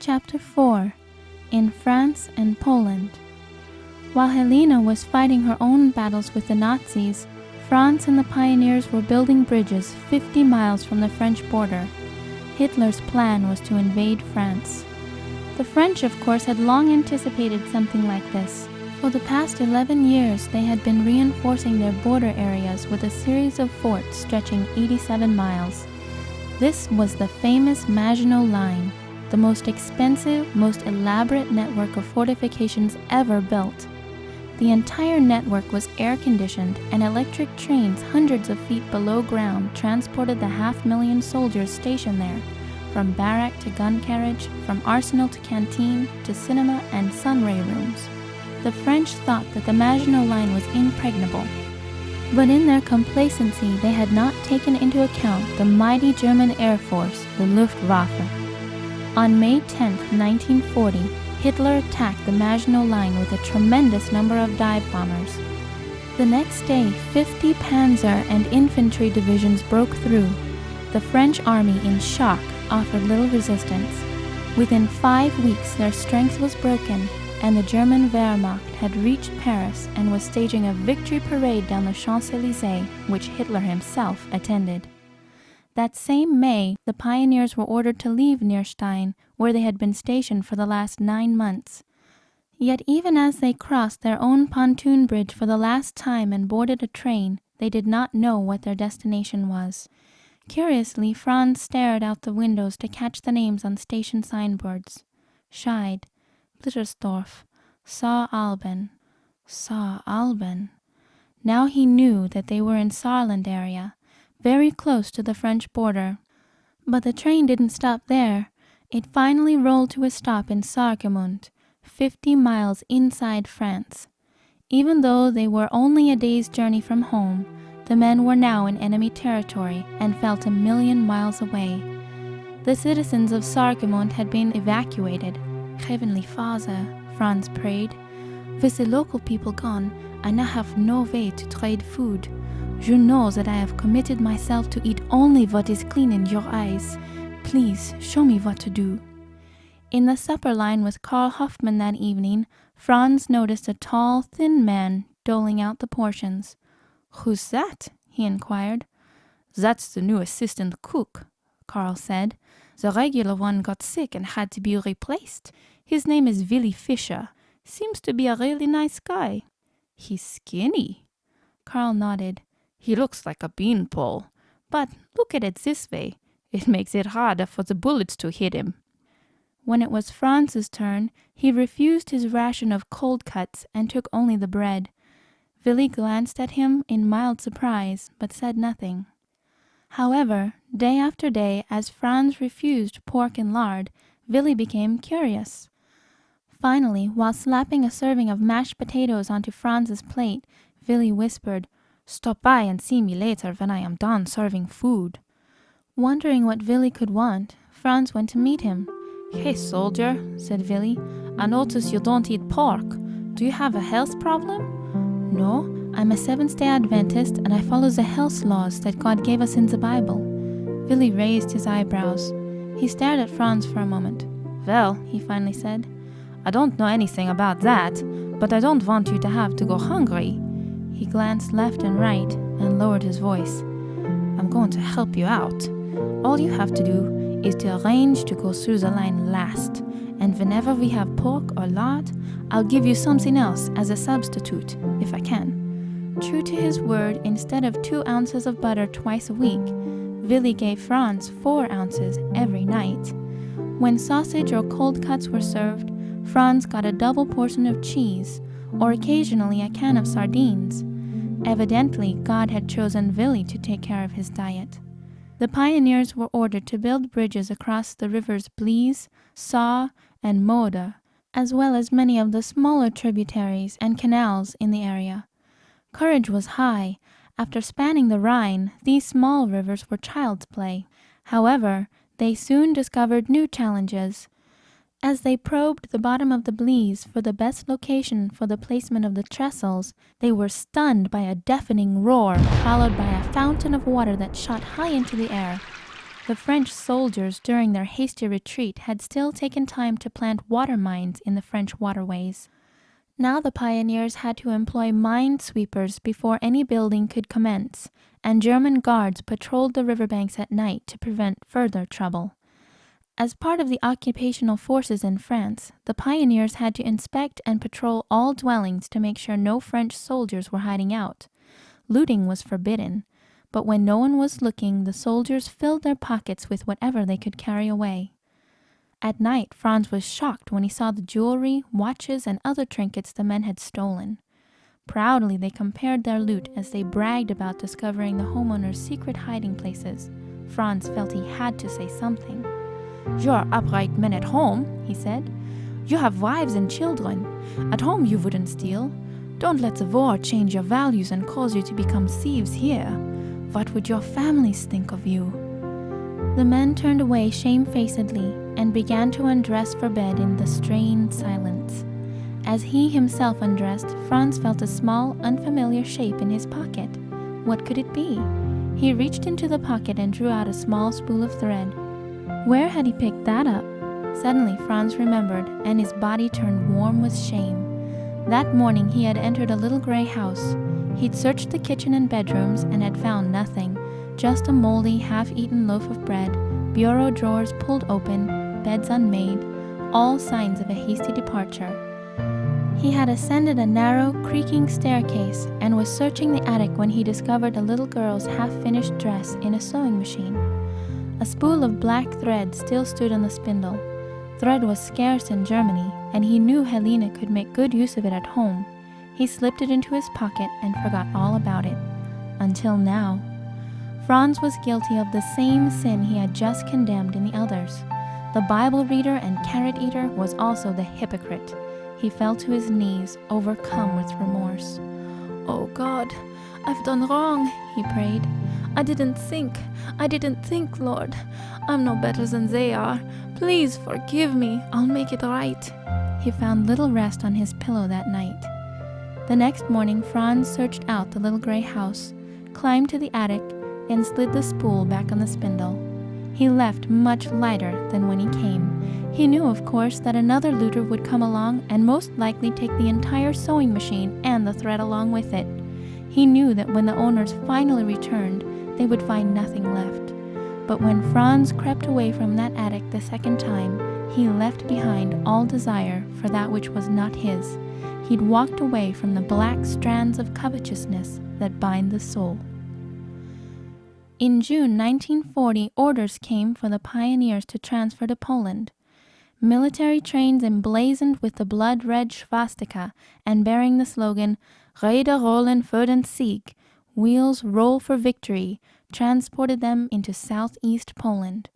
Chapter 4. In France and Poland. While Helena was fighting her own battles with the Nazis, France and the pioneers were building bridges 50 miles from the French border. Hitler's plan was to invade France. The French, of course, had long anticipated something like this. For the past 11 years, they had been reinforcing their border areas with a series of forts stretching 87 miles. This was the famous Maginot Line, the most expensive, most elaborate network of fortifications ever built. The entire network was air-conditioned, and electric trains hundreds of feet below ground transported the 500,000 soldiers stationed there, from barrack to gun carriage, from arsenal to canteen, to cinema and sunray rooms. The French thought that the Maginot Line was impregnable. But in their complacency, they had not taken into account the mighty German Air Force, the Luftwaffe. On May 10, 1940, Hitler attacked the Maginot Line with a tremendous number of dive bombers. The next day, 50 panzer and infantry divisions broke through. The French army, in shock, offered little resistance. Within 5 weeks, their strength was broken, and the German Wehrmacht had reached Paris and was staging a victory parade down the Champs-Élysées, which Hitler himself attended. That same May, the pioneers were ordered to leave Nierstein, where they had been stationed for the last 9 months. Yet even as they crossed their own pontoon bridge for the last time and boarded a train, they did not know what their destination was. Curiously, Franz stared out the windows to catch the names on station signboards. Scheid, Blittersdorf, Saaralben. Saaralben. Now he knew that they were in Saarland area, very close to the French border. But the train didn't stop there. It finally rolled to a stop in Sarreguemont, 50 miles inside France. Even though they were only a day's journey from home, the men were now in enemy territory and felt 1,000,000 miles away. The citizens of Sarreguemont had been evacuated. Heavenly Father, Franz prayed, with the local people gone, I now have no way to trade food. You know that I have committed myself to eat only what is clean in your eyes. Please show me what to do. In the supper line with Karl Hoffmann that evening, Franz noticed a tall, thin man doling out the portions. Who's that? He inquired. That's the new assistant cook, Karl said. The regular one got sick and had to be replaced. His name is Willy Fischer. Seems to be a really nice guy. He's skinny. Karl nodded. He looks like a beanpole. But look at it this way. It makes it harder for the bullets to hit him. When it was Franz's turn, he refused his ration of cold cuts and took only the bread. Willy glanced at him in mild surprise, but said nothing. However, day after day, as Franz refused pork and lard, Willy became curious. Finally, while slapping a serving of mashed potatoes onto Franz's plate, Willy whispered, Stop by and see me later when I am done serving food. Wondering what Willy could want, Franz went to meet him. Hey, soldier, said Willy, I notice you don't eat pork. Do you have a health problem? No, I'm a Seventh-day Adventist and I follow the health laws that God gave us in the Bible. Willy raised his eyebrows. He stared at Franz for a moment. Well, he finally said, I don't know anything about that, but I don't want you to have to go hungry. He glanced left and right and lowered his voice. I'm going to help you out. All you have to do is to arrange to go through the line last, and whenever we have pork or lard, I'll give you something else as a substitute, if I can. True to his word, instead of 2 ounces of butter twice a week, Willy gave Franz 4 ounces every night. When sausage or cold cuts were served, Franz got a double portion of cheese, or occasionally a can of sardines. Evidently, God had chosen Willy to take care of his diet. The pioneers were ordered to build bridges across the rivers Blies, Saar, and Moder, as well as many of the smaller tributaries and canals in the area. Courage was high. After spanning the Rhine, these small rivers were child's play. However, they soon discovered new challenges. As they probed the bottom of the Blies for the best location for the placement of the trestles, they were stunned by a deafening roar, followed by a fountain of water that shot high into the air. The French soldiers, during their hasty retreat, had still taken time to plant water mines in the French waterways. Now the pioneers had to employ minesweepers before any building could commence, and German guards patrolled the riverbanks at night to prevent further trouble. As part of the occupational forces in France, the pioneers had to inspect and patrol all dwellings to make sure no French soldiers were hiding out. Looting was forbidden, but when no one was looking, the soldiers filled their pockets with whatever they could carry away. At night, Franz was shocked when he saw the jewelry, watches, and other trinkets the men had stolen. Proudly, they compared their loot as they bragged about discovering the homeowners' secret hiding places. Franz felt he had to say something. "You're upright men at home," he said. "You have wives and children. At home you wouldn't steal. Don't let the war change your values and cause you to become thieves here. What would your families think of you?" The men turned away shamefacedly and began to undress for bed in the strained silence. As he himself undressed, Franz felt a small, unfamiliar shape in his pocket. What could it be? He reached into the pocket and drew out a small spool of thread. Where had he picked that up? Suddenly Franz remembered, and his body turned warm with shame. That morning he had entered a little gray house. He'd searched the kitchen and bedrooms and had found nothing, just a moldy, half-eaten loaf of bread, bureau drawers pulled open, beds unmade, all signs of a hasty departure. He had ascended a narrow, creaking staircase and was searching the attic when he discovered a little girl's half-finished dress in a sewing machine. A spool of black thread still stood on the spindle. Thread was scarce in Germany, and he knew Helene could make good use of it at home. He slipped it into his pocket and forgot all about it. Until now. Franz was guilty of the same sin he had just condemned in the others. The Bible reader and carrot eater was also the hypocrite. He fell to his knees, overcome with remorse. "Oh God, I've done wrong," he prayed. I didn't think, Lord. I'm no better than they are. Please forgive me. I'll make it right." He found little rest on his pillow that night. The next morning, Franz searched out the little gray house, climbed to the attic, and slid the spool back on the spindle. He left much lighter than when he came. He knew, of course, that another looter would come along and most likely take the entire sewing machine and the thread along with it. He knew that when the owners finally returned, they would find nothing left. But when Franz crept away from that attic the second time, he left behind all desire for that which was not his. He'd walked away from the black strands of covetousness that bind the soul. In June 1940, orders came for the pioneers to transfer to Poland. Military trains emblazoned with the blood-red swastika and bearing the slogan, "Räder rollen für den Sieg," wheels roll for victory, transported them into southeast Poland.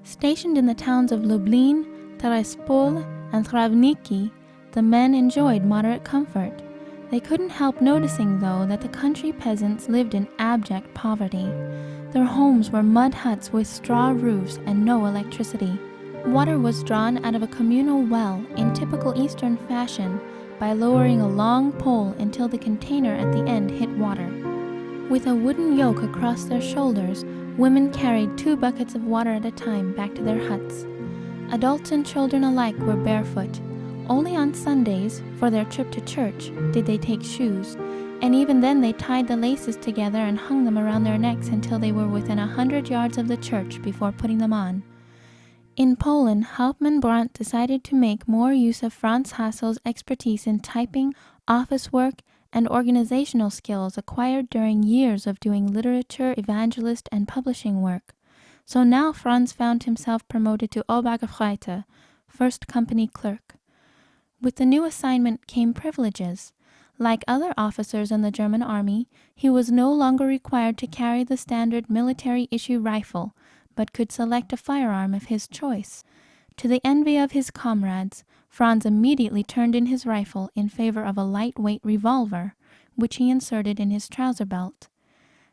Stationed in the towns of Lublin, Tiraspol, and Travniki, the men enjoyed moderate comfort. They couldn't help noticing, though, that the country peasants lived in abject poverty. Their homes were mud huts with straw roofs and no electricity. Water was drawn out of a communal well in typical Eastern fashion by lowering a long pole until the container at the end hit water. With a wooden yoke across their shoulders, women carried 2 buckets of water at a time back to their huts. Adults and children alike were barefoot. Only on Sundays, for their trip to church, did they take shoes, and even then they tied the laces together and hung them around their necks until they were within 100 yards of the church before putting them on. In Poland, Hauptmann Brandt decided to make more use of Franz Hasel's expertise in typing, office work, and organizational skills acquired during years of doing literature, evangelist, and publishing work. So now Franz found himself promoted to Obergefreiter, first company clerk. With the new assignment came privileges. Like other officers in the German army, he was no longer required to carry the standard military-issue rifle, but could select a firearm of his choice. To the envy of his comrades, Franz immediately turned in his rifle in favor of a lightweight revolver, which he inserted in his trouser belt.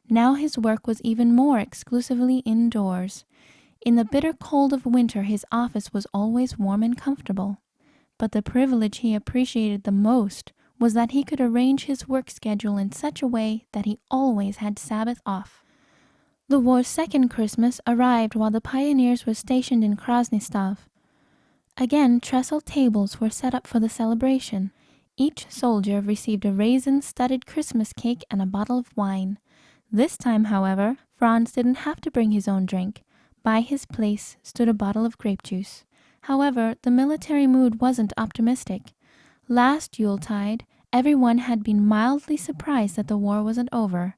Now his work was even more exclusively indoors. In the bitter cold of winter, his office was always warm and comfortable. But the privilege he appreciated the most was that he could arrange his work schedule in such a way that he always had Sabbath off. The war's second Christmas arrived while the pioneers were stationed in Krasnistov. Again, trestle tables were set up for the celebration. Each soldier received a raisin-studded Christmas cake and a bottle of wine. This time, however, Franz didn't have to bring his own drink. By his place stood a bottle of grape juice. However, the military mood wasn't optimistic. Last Yuletide, everyone had been mildly surprised that the war wasn't over.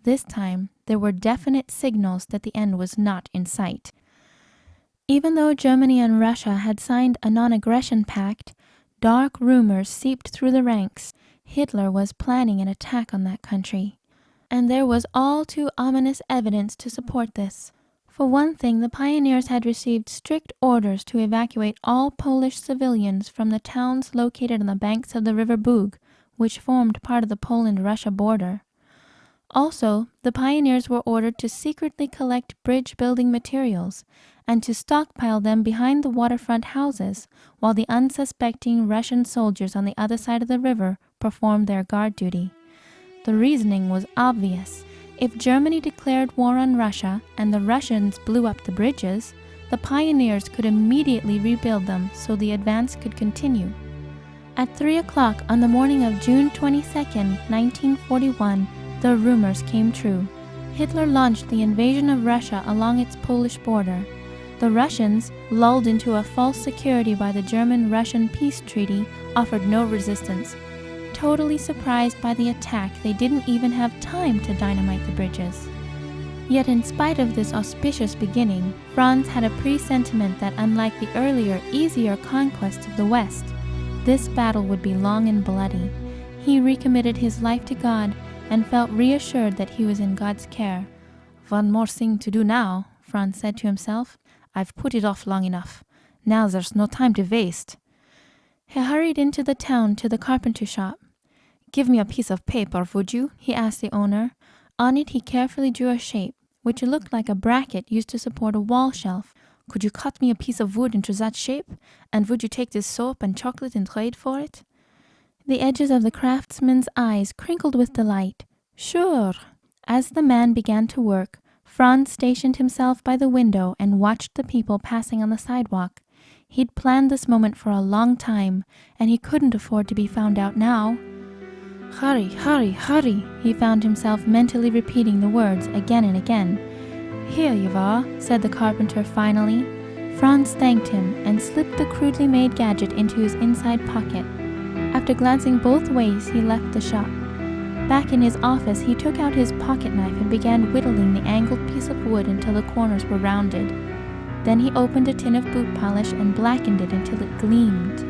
This time, there were definite signals that the end was not in sight. Even though Germany and Russia had signed a non-aggression pact, dark rumors seeped through the ranks. Hitler was planning an attack on that country. And there was all too ominous evidence to support this. For one thing, the pioneers had received strict orders to evacuate all Polish civilians from the towns located on the banks of the River Bug, which formed part of the Poland-Russia border. Also, the pioneers were ordered to secretly collect bridge-building materials and to stockpile them behind the waterfront houses, while the unsuspecting Russian soldiers on the other side of the river performed their guard duty. The reasoning was obvious. If Germany declared war on Russia and the Russians blew up the bridges, the pioneers could immediately rebuild them so the advance could continue. At 3 o'clock on the morning of June 22, 1941, the rumors came true. Hitler launched the invasion of Russia along its Polish border. The Russians, lulled into a false security by the German-Russian peace treaty, offered no resistance. Totally surprised by the attack, they didn't even have time to dynamite the bridges. Yet in spite of this auspicious beginning, Franz had a presentiment that unlike the earlier, easier conquests of the West, this battle would be long and bloody. He recommitted his life to God and felt reassured that he was in God's care. "One more thing to do now," Franz said to himself. "I've put it off long enough. Now there's no time to waste." He hurried into the town to the carpenter shop. "Give me a piece of paper, would you?" he asked the owner. On it he carefully drew a shape, which looked like a bracket used to support a wall shelf. "Could you cut me a piece of wood into that shape? And would you take this soap and chocolate in trade for it?" The edges of the craftsman's eyes crinkled with delight. "Sure." As the man began to work, Franz stationed himself by the window and watched the people passing on the sidewalk. He'd planned this moment for a long time, and he couldn't afford to be found out now. "Hurry, hurry, hurry," he found himself mentally repeating the words again and again. "Here you are," said the carpenter finally. Franz thanked him and slipped the crudely made gadget into his inside pocket. After glancing both ways, he left the shop. Back in his office, he took out his pocket knife and began whittling the angled piece of wood until the corners were rounded. Then he opened a tin of boot polish and blackened it until it gleamed.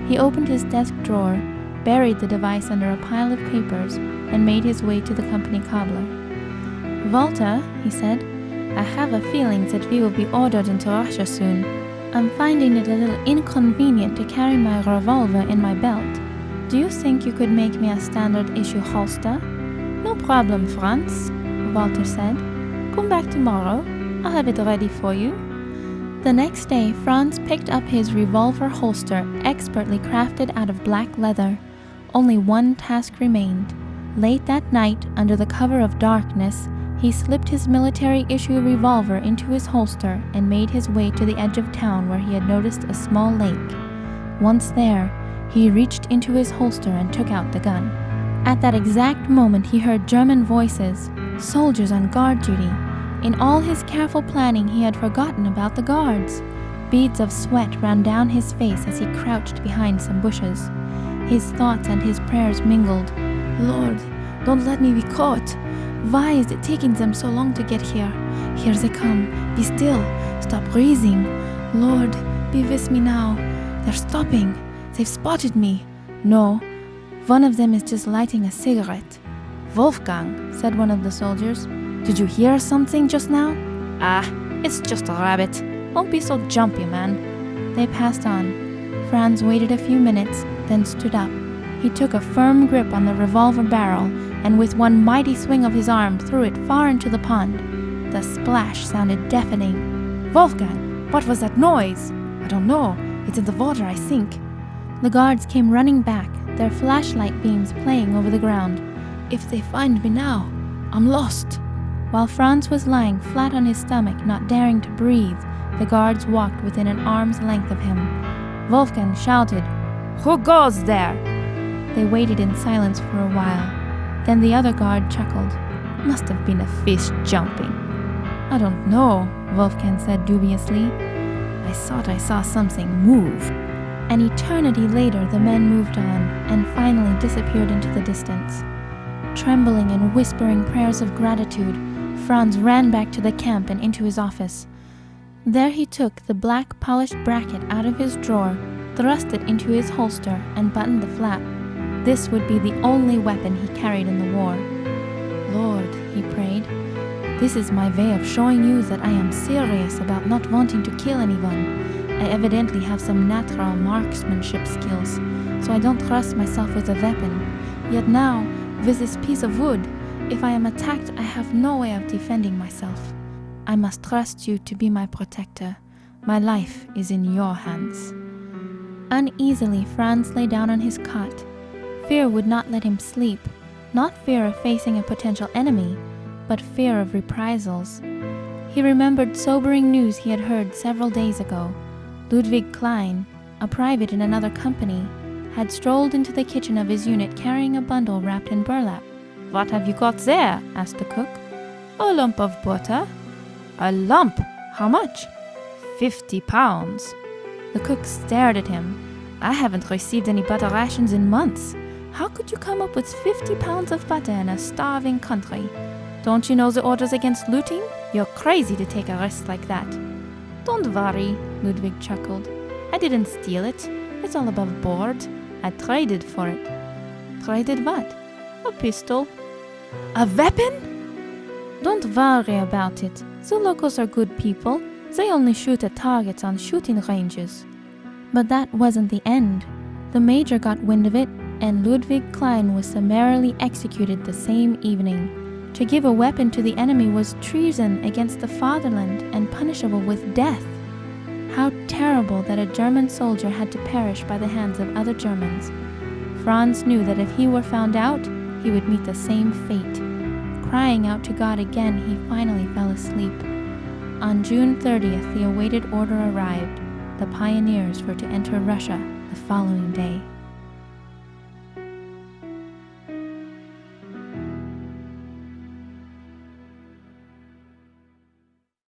He opened his desk drawer, buried the device under a pile of papers, and made his way to the company cobbler. "Walter," he said, "I have a feeling that we will be ordered into Russia soon. I'm finding it a little inconvenient to carry my revolver in my belt. Do you think you could make me a standard-issue holster?" "No problem, Franz," Walter said. "Come back tomorrow. I'll have it ready for you." The next day, Franz picked up his revolver holster, expertly crafted out of black leather. Only one task remained. Late that night, under the cover of darkness, he slipped his military-issue revolver into his holster and made his way to the edge of town where he had noticed a small lake. Once there, he reached into his holster and took out the gun. At that exact moment, he heard German voices, soldiers on guard duty. In all his careful planning, he had forgotten about the guards. Beads of sweat ran down his face as he crouched behind some bushes. His thoughts and his prayers mingled. "Lord, don't let me be caught. Why is it taking them so long to get here? Here they come. Be still. Stop breathing. Lord, be with me now. They're stopping. They've spotted me. No, one of them is just lighting a cigarette." "Wolfgang," said one of the soldiers, "did you hear something just now?" "Ah, it's just a rabbit. Don't be so jumpy, man." They passed on. Franz waited a few minutes, then stood up. He took a firm grip on the revolver barrel and with one mighty swing of his arm threw it far into the pond. The splash sounded deafening. "Wolfgang, what was that noise?" "I don't know. It's in the water, I think." The guards came running back, their flashlight beams playing over the ground. "If they find me now, I'm lost." While Franz was lying flat on his stomach, not daring to breathe, the guards walked within an arm's length of him. Wolfgang shouted, "Who goes there?" They waited in silence for a while. Then the other guard chuckled. "Must have been a fish jumping." "I don't know," Wolfgang said dubiously. "I thought I saw something move." An eternity later, the men moved on and finally disappeared into the distance. Trembling and whispering prayers of gratitude, Franz ran back to the camp and into his office. There he took the black polished bracket out of his drawer, thrust it into his holster, and buttoned the flap. This would be the only weapon he carried in the war. "Lord," he prayed, "this is my way of showing you that I am serious about not wanting to kill anyone. I evidently have some natural marksmanship skills, so I don't trust myself with a weapon. Yet now, with this piece of wood, if I am attacked, I have no way of defending myself. I must trust you to be my protector. My life is in your hands." Uneasily, Franz lay down on his cot. Fear would not let him sleep, not fear of facing a potential enemy, but fear of reprisals. He remembered sobering news he had heard several days ago. Ludwig Klein, a private in another company, had strolled into the kitchen of his unit carrying a bundle wrapped in burlap. "What have you got there?" asked the cook. "A lump of butter." "A lump? How much?" £50. The cook stared at him. "I haven't received any butter rations in months. How could you come up with 50 pounds of butter in a starving country? Don't you know the orders against looting? You're crazy to take a risk like that." "Don't worry," Ludwig chuckled. "I didn't steal it. It's all above board. I traded for it." "Traded what?" "A pistol." "A weapon?" "Don't worry about it. The locals are good people. They only shoot at targets on shooting ranges." But that wasn't the end. The major got wind of it, and Ludwig Klein was summarily executed the same evening. To give a weapon to the enemy was treason against the fatherland and punishable with death. How terrible that a German soldier had to perish by the hands of other Germans. Franz knew that if he were found out, he would meet the same fate. Crying out to God again, he finally fell asleep. On June 30th, the awaited order arrived. The pioneers were to enter Russia the following day.